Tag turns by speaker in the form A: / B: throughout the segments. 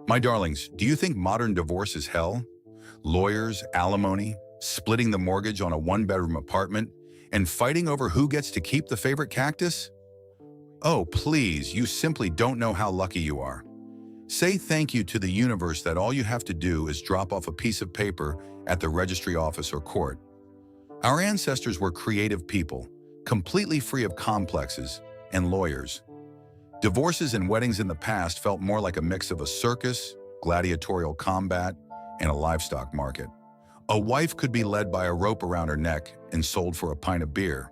A: My darlings, do you think modern divorce is hell? Lawyers, alimony, splitting the mortgage on a one-bedroom apartment, and fighting over who gets to keep the favorite cactus? Oh, please, you simply don't know how lucky you are. Say thank you to the universe that all you have to do is drop off a piece of paper at the registry office or court. Our ancestors were creative people, completely free of complexes and lawyers. Divorces and weddings in the past felt more like a mix of a circus, gladiatorial combat, and a livestock market. A wife could be led by a rope around her neck and sold for a pint of beer.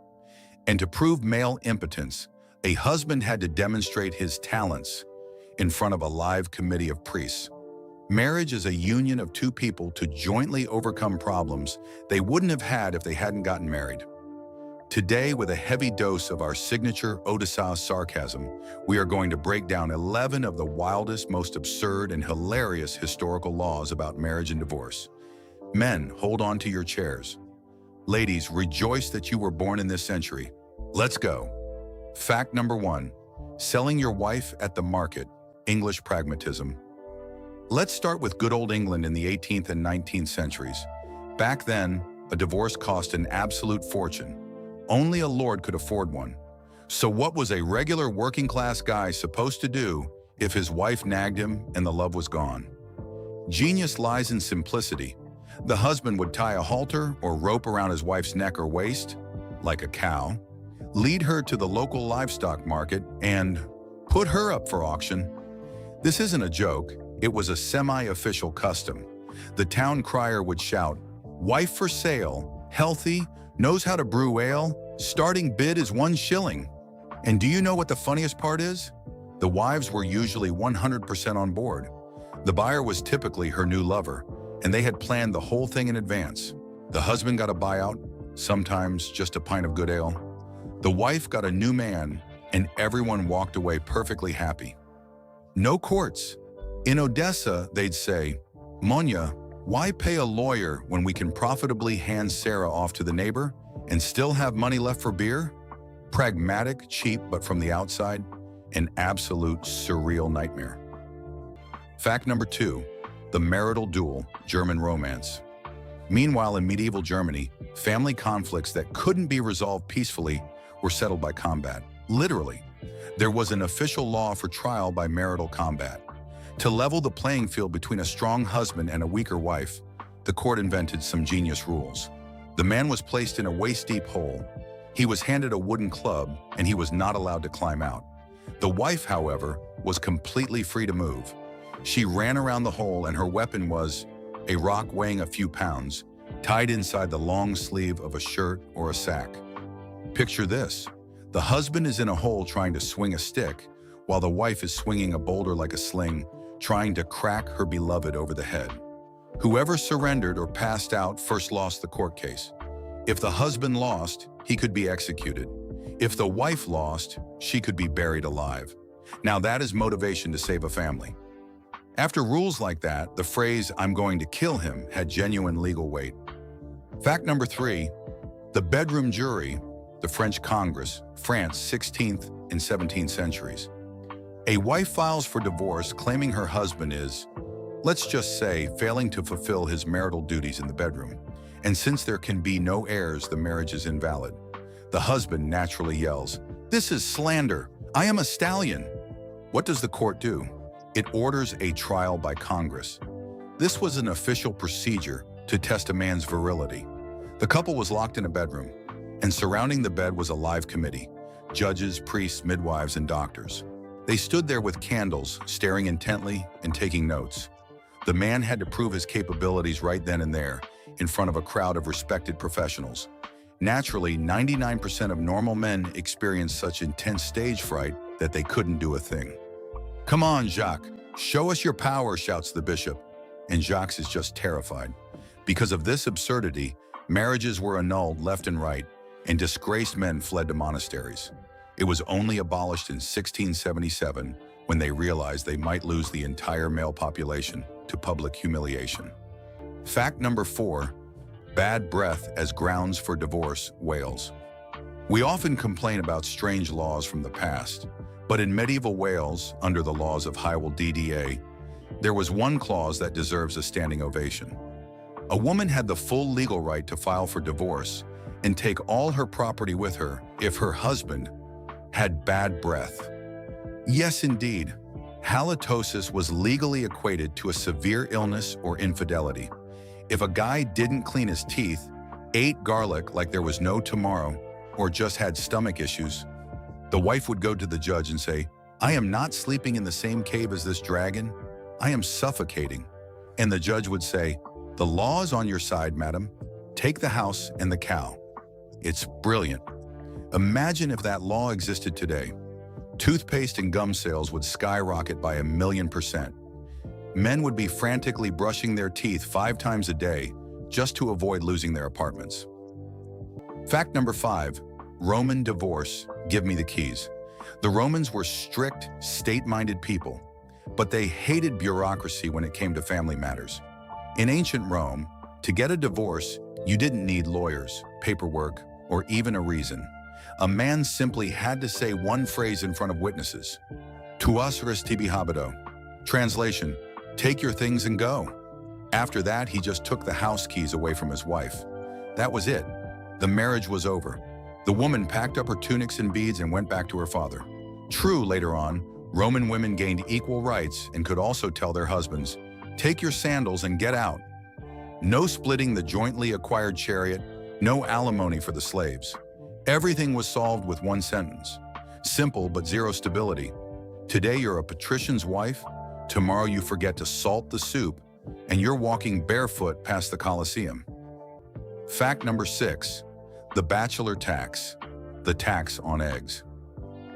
A: And to prove male impotence, a husband had to demonstrate his talents in front of a live committee of priests. Marriage is a union of two people to jointly overcome problems they wouldn't have had if they hadn't gotten married. Today, with a heavy dose of our signature Odyssey sarcasm, we are going to break down 11 of the wildest, most absurd, and hilarious historical laws about marriage and divorce. Men, hold on to your chairs. Ladies, rejoice that you were born in this century. Let's go. Fact number 1. Selling your wife at the market. English pragmatism. Let's start with good old England in the 18th and 19th centuries. Back then, a divorce cost an absolute fortune. Only a lord could afford one. So what was a regular working-class guy supposed to do if his wife nagged him and the love was gone? Genius lies in simplicity. The husband would tie a halter or rope around his wife's neck or waist, like a cow, lead her to the local livestock market, and put her up for auction. This isn't a joke. It was a semi-official custom. The town crier would shout, "Wife for sale, healthy, knows how to brew ale, starting bid is 1 shilling. And do you know what the funniest part is? The wives were usually 100% on board. The buyer was typically her new lover, and they had planned the whole thing in advance. The husband got a buyout, sometimes just a pint of good ale. The wife got a new man, and everyone walked away perfectly happy. No courts. In Odessa, they'd say, "Monya, why pay a lawyer when we can profitably hand Sarah off to the neighbor and still have money left for beer?" Pragmatic, cheap, but from the outside, an absolute surreal nightmare. Fact number 2, the marital duel, German romance. Meanwhile, in medieval Germany, family conflicts that couldn't be resolved peacefully were settled by combat. Literally, there was an official law for trial by marital combat. To level the playing field between a strong husband and a weaker wife, the court invented some genius rules. The man was placed in a waist-deep hole. He was handed a wooden club, and he was not allowed to climb out. The wife, however, was completely free to move. She ran around the hole, and her weapon was a rock weighing a few pounds, tied inside the long sleeve of a shirt or a sack. Picture this. The husband is in a hole trying to swing a stick, while the wife is swinging a boulder like a sling, trying to crack her beloved over the head. Whoever surrendered or passed out first lost the court case. If the husband lost, he could be executed. If the wife lost, she could be buried alive. Now that is motivation to save a family. After rules like that, the phrase, "I'm going to kill him," had genuine legal weight. Fact number 3, the bedroom jury, the French Congress, France, 16th and 17th centuries. A wife files for divorce claiming her husband is, let's just say, failing to fulfill his marital duties in the bedroom. And since there can be no heirs, the marriage is invalid. The husband naturally yells, "This is slander. I am a stallion." What does the court do? It orders a trial by Congress. This was an official procedure to test a man's virility. The couple was locked in a bedroom, and surrounding the bed was a live committee, judges, priests, midwives, and doctors. They stood there with candles, staring intently and taking notes. The man had to prove his capabilities right then and there, in front of a crowd of respected professionals. Naturally, 99% of normal men experienced such intense stage fright that they couldn't do a thing. "Come on, Jacques, show us your power," shouts the bishop, and Jacques is just terrified. Because of this absurdity, marriages were annulled left and right, and disgraced men fled to monasteries. It was only abolished in 1677 when they realized they might lose the entire male population to public humiliation. Fact number 4, bad breath as grounds for divorce, Wales. We often complain about strange laws from the past, but in medieval Wales, under the laws of Hywel DDA, There was one clause that deserves a standing ovation. A woman had the full legal right to file for divorce and take all her property with her if her husband had bad breath. Yes, indeed, halitosis was legally equated to a severe illness or infidelity. If a guy didn't clean his teeth, ate garlic like there was no tomorrow, or just had stomach issues, the wife would go to the judge and say, "I am not sleeping in the same cave as this dragon. I am suffocating." And the judge would say, "The law is on your side, madam. Take the house and the cow." It's brilliant. Imagine if that law existed today. Toothpaste and gum sales would skyrocket by 1,000,000%. Men would be frantically brushing their teeth 5 times a day just to avoid losing their apartments. Fact number 5, Roman divorce, give me the keys. The Romans were strict, state-minded people, but they hated bureaucracy when it came to family matters. In ancient Rome, to get a divorce, you didn't need lawyers, paperwork, or even a reason. A man simply had to say one phrase in front of witnesses. Tuas res tibi habito. Translation, take your things and go. After that, he just took the house keys away from his wife. That was it. The marriage was over. The woman packed up her tunics and beads and went back to her father. True, later on, Roman women gained equal rights and could also tell their husbands, "Take your sandals and get out." No splitting the jointly acquired chariot, no alimony for the slaves. Everything was solved with one sentence. Simple, but zero stability. Today you're a patrician's wife, tomorrow you forget to salt the soup, and you're walking barefoot past the Colosseum. Fact number 6, the bachelor tax, the tax on eggs.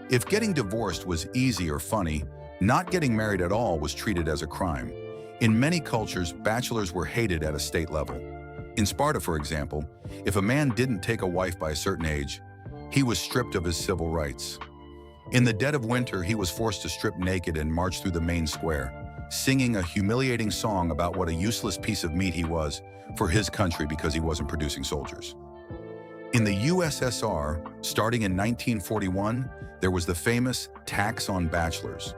A: If getting divorced was easy or funny, not getting married at all was treated as a crime. In many cultures, bachelors were hated at a state level. In Sparta, for example, if a man didn't take a wife by a certain age, he was stripped of his civil rights. In the dead of winter, he was forced to strip naked and march through the main square, singing a humiliating song about what a useless piece of meat he was for his country because he wasn't producing soldiers. In the USSR, starting in 1941, there was the famous tax on bachelors.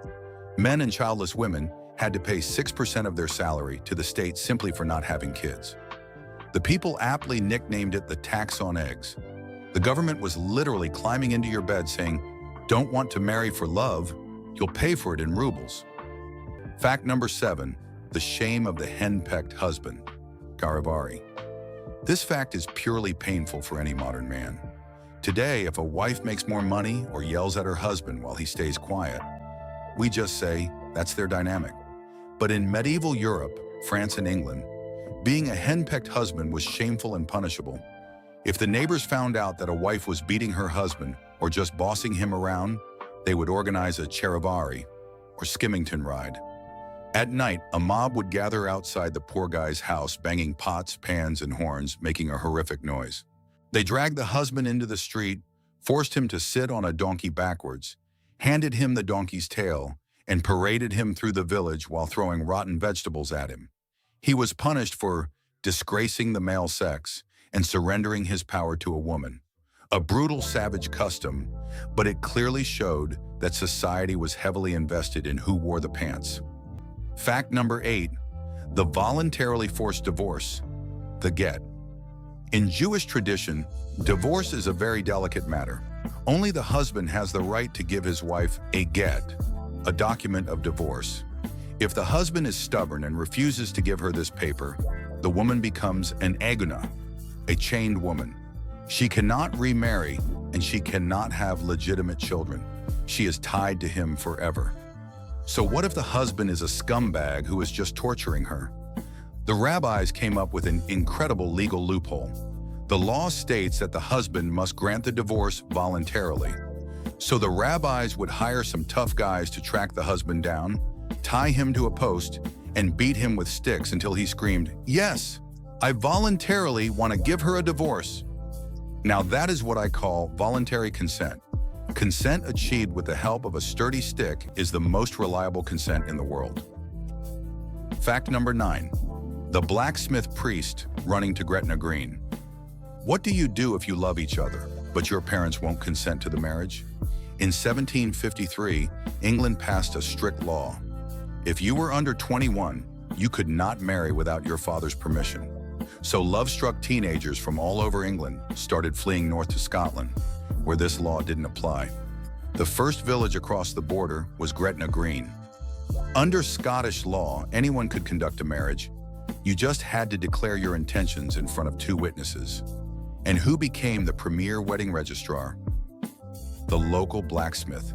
A: Men and childless women had to pay 6% of their salary to the state simply for not having kids. The people aptly nicknamed it the tax on eggs. The government was literally climbing into your bed saying, "Don't want to marry for love? You'll pay for it in rubles." Fact number 7, the shame of the henpecked husband, Charivari. This fact is purely painful for any modern man. Today, if a wife makes more money or yells at her husband while he stays quiet, we just say, that's their dynamic. But in medieval Europe, France and England, being a henpecked husband was shameful and punishable. If the neighbors found out that a wife was beating her husband or just bossing him around, they would organize a charivari, or skimmington ride. At night, a mob would gather outside the poor guy's house, banging pots, pans, and horns, making a horrific noise. They dragged the husband into the street, forced him to sit on a donkey backwards, handed him the donkey's tail, and paraded him through the village while throwing rotten vegetables at him. He was punished for disgracing the male sex and surrendering his power to a woman. A brutal, savage custom, but it clearly showed that society was heavily invested in who wore the pants. Fact number 8, the voluntarily forced divorce, the get. In Jewish tradition, divorce is a very delicate matter. Only the husband has the right to give his wife a get, a document of divorce. If the husband is stubborn and refuses to give her this paper, the woman becomes an eguna, a chained woman. She cannot remarry and she cannot have legitimate children. She is tied to him forever. So what if the husband is a scumbag who is just torturing her? The rabbis came up with an incredible legal loophole. The law states that the husband must grant the divorce voluntarily. So the rabbis would hire some tough guys to track the husband down, tie him to a post, and beat him with sticks until he screamed, "Yes, I voluntarily want to give her a divorce." Now that is what I call voluntary consent. Consent achieved with the help of a sturdy stick is the most reliable consent in the world. Fact number 9, the blacksmith priest running to Gretna Green. What do you do if you love each other, but your parents won't consent to the marriage? In 1753, England passed a strict law. If you were under 21, you could not marry without your father's permission. So love-struck teenagers from all over England started fleeing north to Scotland, where this law didn't apply. The first village across the border was Gretna Green. Under Scottish law, anyone could conduct a marriage. You just had to declare your intentions in front of 2 witnesses. And who became the premier wedding registrar? The local blacksmith.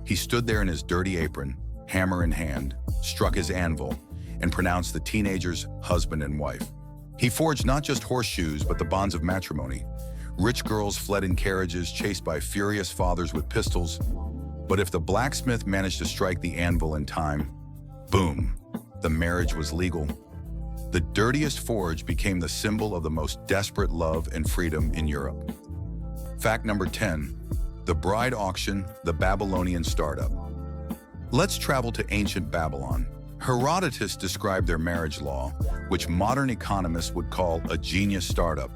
A: He stood there in his dirty apron, hammer in hand, struck his anvil, and pronounced the teenagers husband and wife. He forged not just horseshoes, but the bonds of matrimony. Rich girls fled in carriages, chased by furious fathers with pistols. But if the blacksmith managed to strike the anvil in time, boom, the marriage was legal. The dirtiest forge became the symbol of the most desperate love and freedom in Europe. Fact number 10, the bride auction, the Babylonian startup. Let's travel to ancient Babylon. Herodotus described their marriage law, which modern economists would call a genius startup.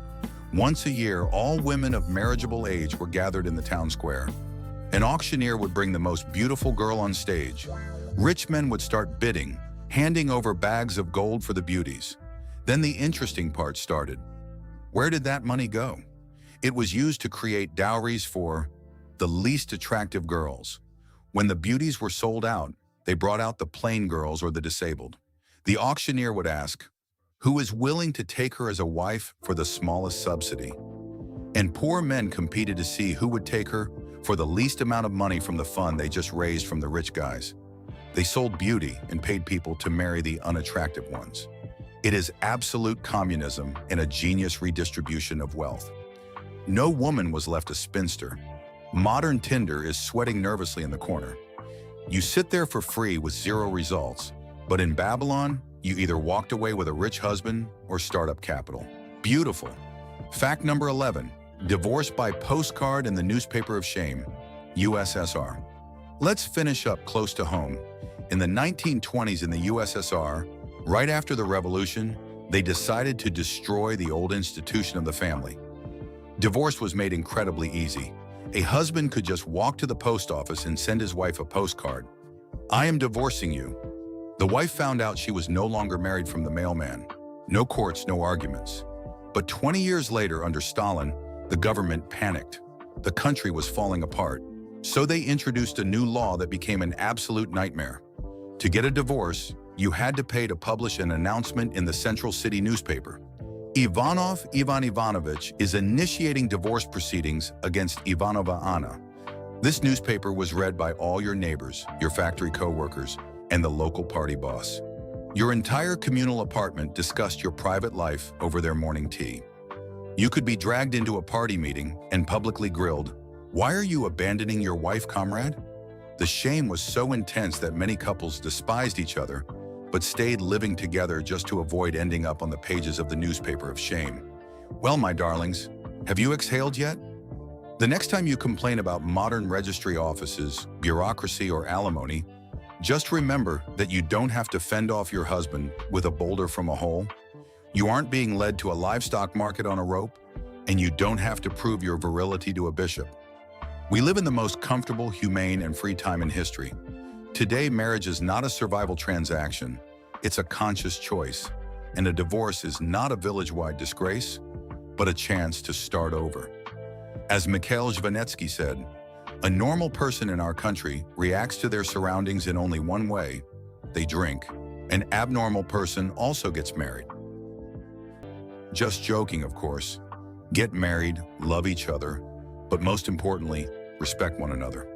A: Once a year, all women of marriageable age were gathered in the town square. An auctioneer would bring the most beautiful girl on stage. Rich men would start bidding, handing over bags of gold for the beauties. Then the interesting part started. Where did that money go? It was used to create dowries for the least attractive girls. When the beauties were sold out, they brought out the plain girls or the disabled. The auctioneer would ask, who is willing to take her as a wife for the smallest subsidy? And poor men competed to see who would take her for the least amount of money from the fund they just raised from the rich guys. They sold beauty and paid people to marry the unattractive ones. It is absolute communism and a genius redistribution of wealth. No woman was left a spinster. Modern Tinder is sweating nervously in the corner. You sit there for free with 0 results, but in Babylon, you either walked away with a rich husband or startup capital. Beautiful. Fact number 11, divorce by postcard in the newspaper of shame, USSR. Let's finish up close to home. In the 1920s in the USSR, right after the revolution, they decided to destroy the old institution of the family. Divorce was made incredibly easy. A husband could just walk to the post office and send his wife a postcard. I am divorcing you. The wife found out she was no longer married from the mailman. No courts, no arguments. But 20 years later, under Stalin, the government panicked. The country was falling apart. So they introduced a new law that became an absolute nightmare. To get a divorce, you had to pay to publish an announcement in the central city newspaper. Ivan Ivanovich is initiating divorce proceedings against Ivanova Anna. This newspaper was read by all your neighbors, your factory co-workers, and the local party boss. Your entire communal apartment discussed your private life over their morning tea. You could be dragged into a party meeting and publicly grilled. Why are you abandoning your wife, comrade? The shame was so intense that many couples despised each other, but stayed living together just to avoid ending up on the pages of the newspaper of shame. Well, my darlings, have you exhaled yet? The next time you complain about modern registry offices, bureaucracy, or alimony, just remember that you don't have to fend off your husband with a boulder from a hole. You aren't being led to a livestock market on a rope, and you don't have to prove your virility to a bishop. We live in the most comfortable, humane, and free time in history. Today, marriage is not a survival transaction. It's a conscious choice, and a divorce is not a village-wide disgrace, but a chance to start over. As Mikhail Zhvanetsky said, a normal person in our country reacts to their surroundings in only one way: they drink. An abnormal person also gets married. Just joking, of course. Get married, love each other, but most importantly, respect one another.